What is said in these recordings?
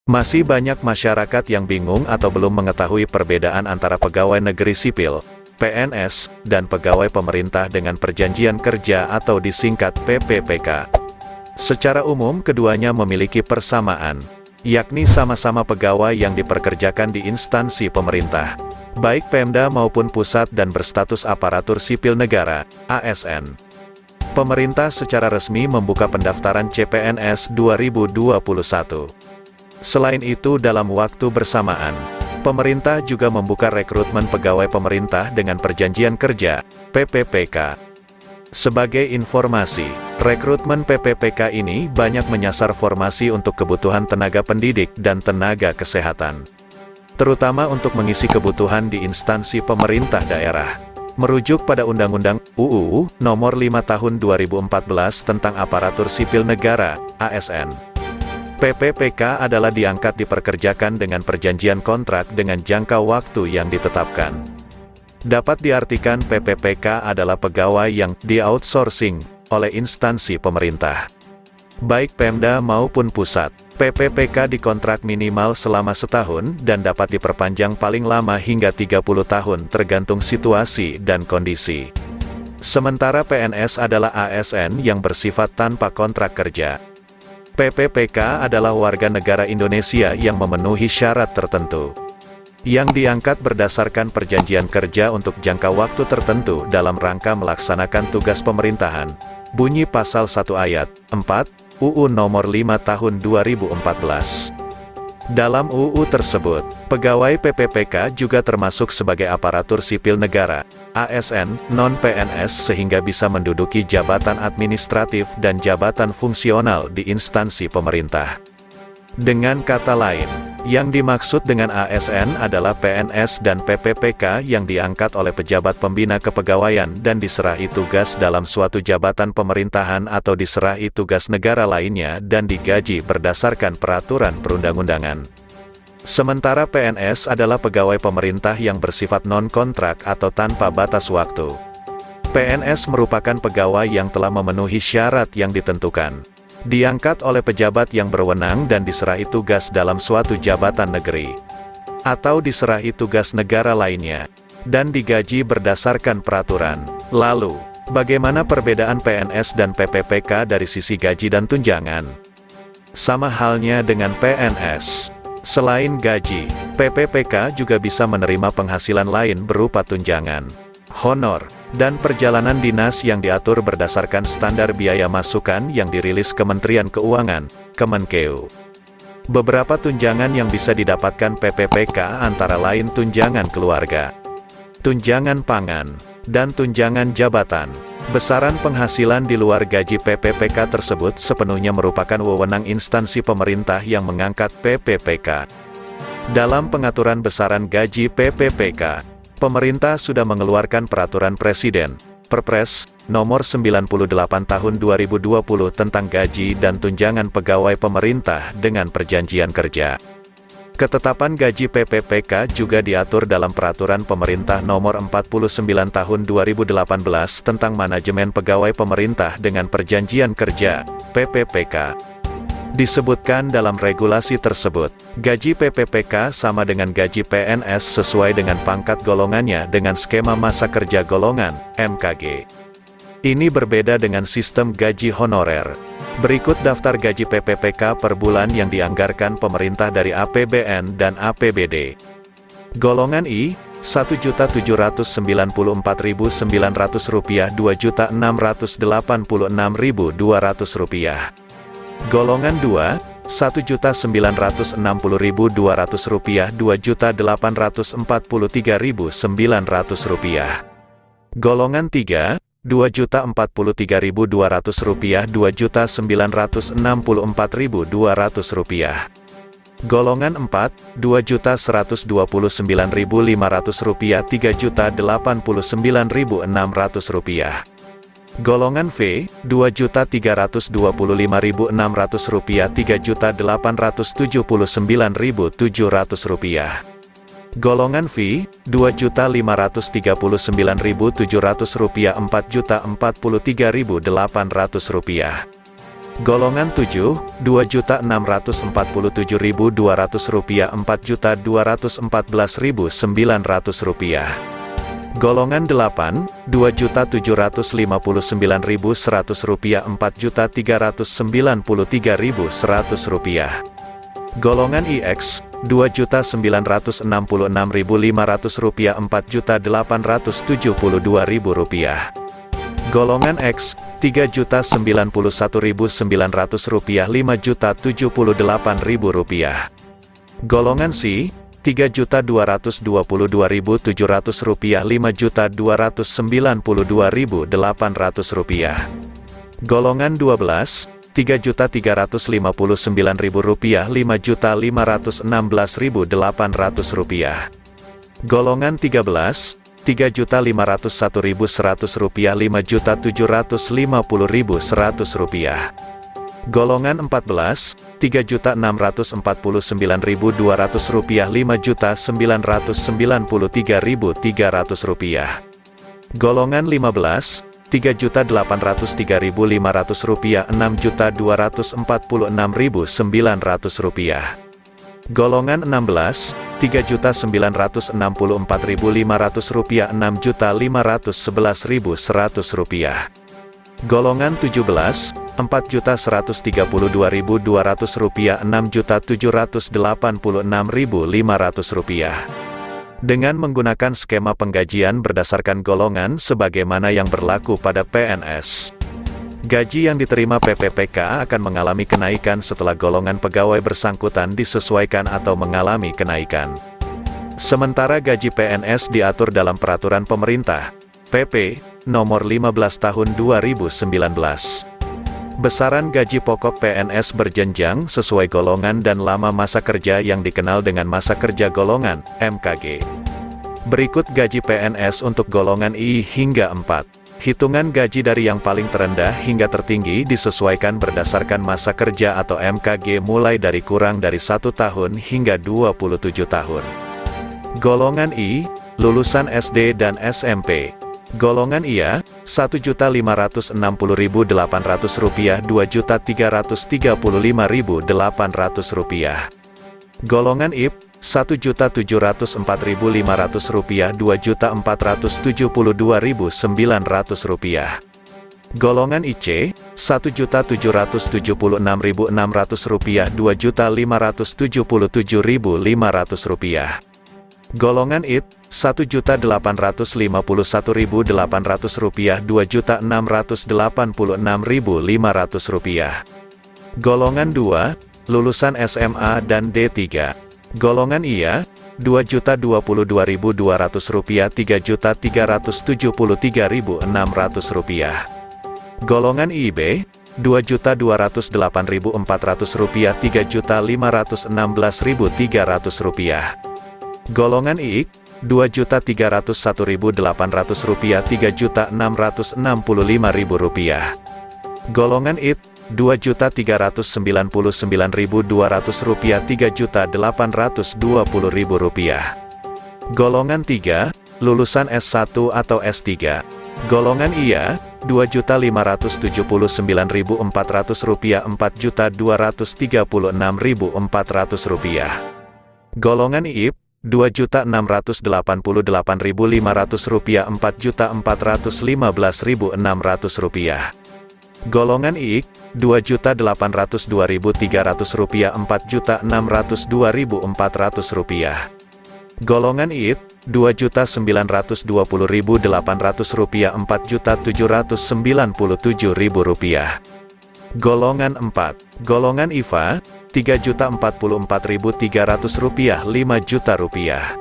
Masih banyak masyarakat yang bingung atau belum mengetahui perbedaan antara pegawai negeri sipil, PNS, dan pegawai pemerintah dengan perjanjian kerja atau disingkat PPPK. Secara umum keduanya memiliki persamaan, yakni sama-sama pegawai yang diperkerjakan di instansi pemerintah, baik Pemda maupun pusat dan berstatus aparatur sipil negara, ASN. Pemerintah secara resmi membuka pendaftaran CPNS 2021. Selain itu dalam waktu bersamaan, pemerintah juga membuka rekrutmen pegawai pemerintah dengan perjanjian kerja, PPPK. Sebagai informasi, rekrutmen PPPK ini banyak menyasar formasi untuk kebutuhan tenaga pendidik dan tenaga kesehatan, terutama untuk mengisi kebutuhan di instansi pemerintah daerah. Merujuk pada Undang-Undang UU Nomor 5 Tahun 2014 tentang Aparatur Sipil Negara, ASN. PPPK adalah diangkat diperkerjakan dengan perjanjian kontrak dengan jangka waktu yang ditetapkan. Dapat diartikan PPPK adalah pegawai yang di-outsourcing oleh instansi pemerintah, baik Pemda maupun pusat. PPPK dikontrak minimal selama setahun dan dapat diperpanjang paling lama hingga 30 tahun tergantung situasi dan kondisi. Sementara PNS adalah ASN yang bersifat tanpa kontrak kerja. PPPK adalah warga negara Indonesia yang memenuhi syarat tertentu, yang diangkat berdasarkan perjanjian kerja untuk jangka waktu tertentu dalam rangka melaksanakan tugas pemerintahan. Bunyi Pasal 1 Ayat 4, UU Nomor 5 Tahun 2014. Dalam UU tersebut, pegawai PPPK juga termasuk sebagai aparatur sipil negara, ASN, non-PNS sehingga bisa menduduki jabatan administratif dan jabatan fungsional di instansi pemerintah. Dengan kata lain, yang dimaksud dengan ASN adalah PNS dan PPPK yang diangkat oleh pejabat pembina kepegawaian dan diserahi tugas dalam suatu jabatan pemerintahan atau diserahi tugas negara lainnya dan digaji berdasarkan peraturan perundang-undangan. Sementara PNS adalah pegawai pemerintah yang bersifat non-kontrak atau tanpa batas waktu. PNS merupakan pegawai yang telah memenuhi syarat yang ditentukan, diangkat oleh pejabat yang berwenang dan diserahi tugas dalam suatu jabatan negeri, atau diserahi tugas negara lainnya, dan digaji berdasarkan peraturan. Lalu, bagaimana perbedaan PNS dan PPPK dari sisi gaji dan tunjangan? Sama halnya dengan PNS. Selain gaji, PPPK juga bisa menerima penghasilan lain berupa tunjangan, honor, dan perjalanan dinas yang diatur berdasarkan standar biaya masukan yang dirilis Kementerian Keuangan, Kemenkeu. Beberapa tunjangan yang bisa didapatkan PPPK antara lain tunjangan keluarga, tunjangan pangan, dan tunjangan jabatan. Besaran penghasilan di luar gaji PPPK tersebut sepenuhnya merupakan wewenang instansi pemerintah yang mengangkat PPPK. Dalam pengaturan besaran gaji PPPK, pemerintah sudah mengeluarkan Peraturan Presiden, Perpres, Nomor 98 Tahun 2020 tentang gaji dan tunjangan pegawai pemerintah dengan perjanjian kerja. Ketetapan gaji PPPK juga diatur dalam Peraturan Pemerintah Nomor 49 Tahun 2018 tentang manajemen pegawai pemerintah dengan perjanjian kerja, PPPK. Disebutkan dalam regulasi tersebut, gaji PPPK sama dengan gaji PNS sesuai dengan pangkat golongannya dengan skema masa kerja golongan, MKG. Ini berbeda dengan sistem gaji honorer. Berikut daftar gaji PPPK per bulan yang dianggarkan pemerintah dari APBN dan APBD. Golongan I, Rp1.794.900, Rp2.686.200. Golongan 2, Rp1.960.200, Rp2.843.900. Golongan 3, Rp2.043.200, Rp2.964.200. Golongan 4, Rp2.129.500, Rp3.089.600. Golongan V, Rp2.325.600, Rp3.879.700. Golongan V, Rp2.539.700, Rp4.043.800. Golongan 7, Rp2.647.200, Rp4.214.900. Golongan 8, Rp2.759.100, Rp4.393.100. Golongan IX, Rp2.966.500, Rp4.872.000. Golongan X, Rp3.091.900, Rp5.078.000. Golongan C, Rp3.222.700, Rp5.292.800. Golongan 12, Rp3.359.000, Rp5.516.800. Golongan 13, Rp3.501.100, Rp5.750.100. Golongan 14, Rp3.649.200, Rp5.993.300. Golongan 15, Rp3.803.500, Rp6.246.900. Golongan 16, Rp3.964.500, Rp6.511.100. Golongan 17, Rp4.132.200, Rp6.786.500. Dengan menggunakan skema penggajian berdasarkan golongan sebagaimana yang berlaku pada PNS. Gaji yang diterima PPPK akan mengalami kenaikan setelah golongan pegawai bersangkutan disesuaikan atau mengalami kenaikan. Sementara gaji PNS diatur dalam Peraturan Pemerintah, PP, Nomor 15 Tahun 2019. Besaran gaji pokok PNS berjenjang sesuai golongan dan lama masa kerja yang dikenal dengan masa kerja golongan, MKG. Berikut gaji PNS untuk golongan I hingga 4. Hitungan gaji dari yang paling terendah hingga tertinggi disesuaikan berdasarkan masa kerja atau MKG mulai dari kurang dari 1 tahun hingga 27 tahun. Golongan I, lulusan SD dan SMP. Golongan IA, Rp1.560.800, Rp2.335.800. Golongan IP, Rp1.704.500, Rp2.472.900. Golongan IC, Rp1.776.600, Rp2.577.500. Golongan IT, Rp1.851.800, Rp2.686.500. Golongan 2, lulusan SMA dan D3. Golongan IA, Rp2.022.200, Rp3.373.600. Golongan IB, Rp2.208.400, Rp3.516.300. Golongan IIK, Rp2.301.800, Rp3.665.000. Golongan IT, Rp2.399.200, Rp3.820.000. Golongan 3, lulusan S1 atau S3. Golongan IA, Rp2.579.400, Rp4.236.400. Golongan IIP, Rp2.688.500, Rp4.415.600. Golongan IIK, Rp2.802.300, Rp4.602.400. Golongan IIT, Rp2.920.800, Rp4.797.000. Golongan 4. Golongan IVA, Rp3.044.300, Rp5.000.000.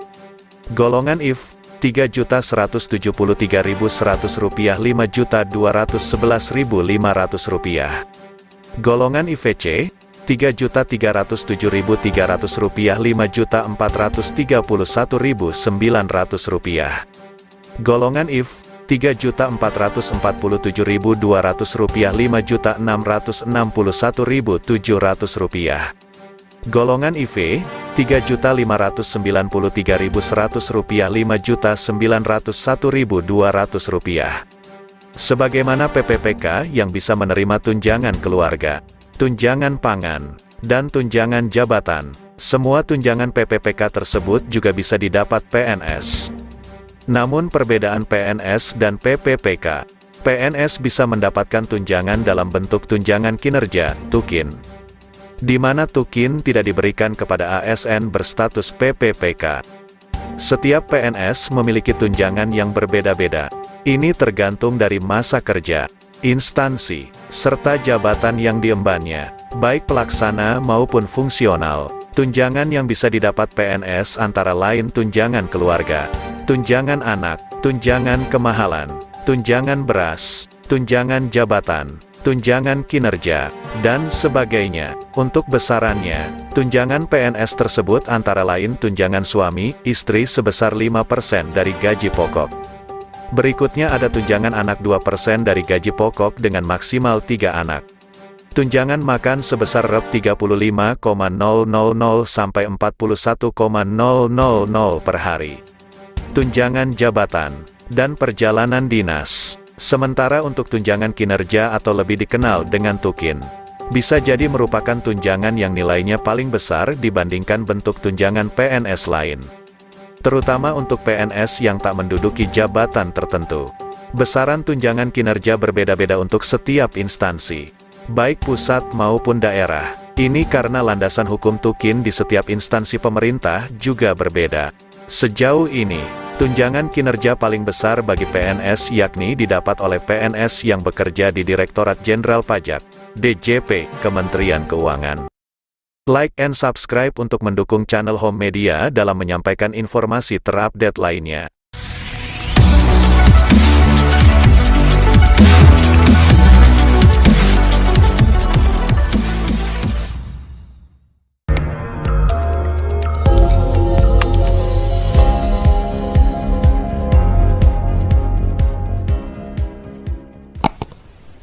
Golongan IF, Rp3.173.100, Rp5.211.500. Golongan IVC, Rp3.307.300, Rp5.431.900. Golongan IF, Rp3.447.200, Rp5.661.700. Golongan IV, Rp3.593.100, Rp5.901.200. sebagaimana PPPK yang bisa menerima tunjangan keluarga, tunjangan pangan, dan tunjangan jabatan. Semua tunjangan PPPK tersebut juga bisa didapat PNS. Namun perbedaan PNS dan PPPK, PNS bisa mendapatkan tunjangan dalam bentuk tunjangan kinerja, TUKIN, di mana TUKIN tidak diberikan kepada ASN berstatus PPPK. Setiap PNS memiliki tunjangan yang berbeda-beda. Ini tergantung dari masa kerja, instansi, serta jabatan yang diembannya, baik pelaksana maupun fungsional. Tunjangan yang bisa didapat PNS antara lain tunjangan keluarga, tunjangan anak, tunjangan kemahalan, tunjangan beras, tunjangan jabatan, tunjangan kinerja, dan sebagainya. Untuk besarannya, tunjangan PNS tersebut antara lain tunjangan suami, istri sebesar 5% dari gaji pokok. Berikutnya ada tunjangan anak 2% dari gaji pokok dengan maksimal 3 anak. Tunjangan makan sebesar Rp 35.000 sampai Rp41.000 per hari. Tunjangan jabatan dan perjalanan dinas. Sementara untuk tunjangan kinerja atau lebih dikenal dengan TUKIN, bisa jadi merupakan tunjangan yang nilainya paling besar dibandingkan bentuk tunjangan PNS lain. Terutama untuk PNS yang tak menduduki jabatan tertentu. Besaran tunjangan kinerja berbeda-beda untuk setiap instansi, baik pusat maupun daerah. Ini karena landasan hukum TUKIN di setiap instansi pemerintah juga berbeda. Sejauh ini, tunjangan kinerja paling besar bagi PNS yakni didapat oleh PNS yang bekerja di Direktorat Jenderal Pajak, DJP, Kementerian Keuangan. Like and subscribe untuk mendukung channel Home Media dalam menyampaikan informasi terupdate lainnya.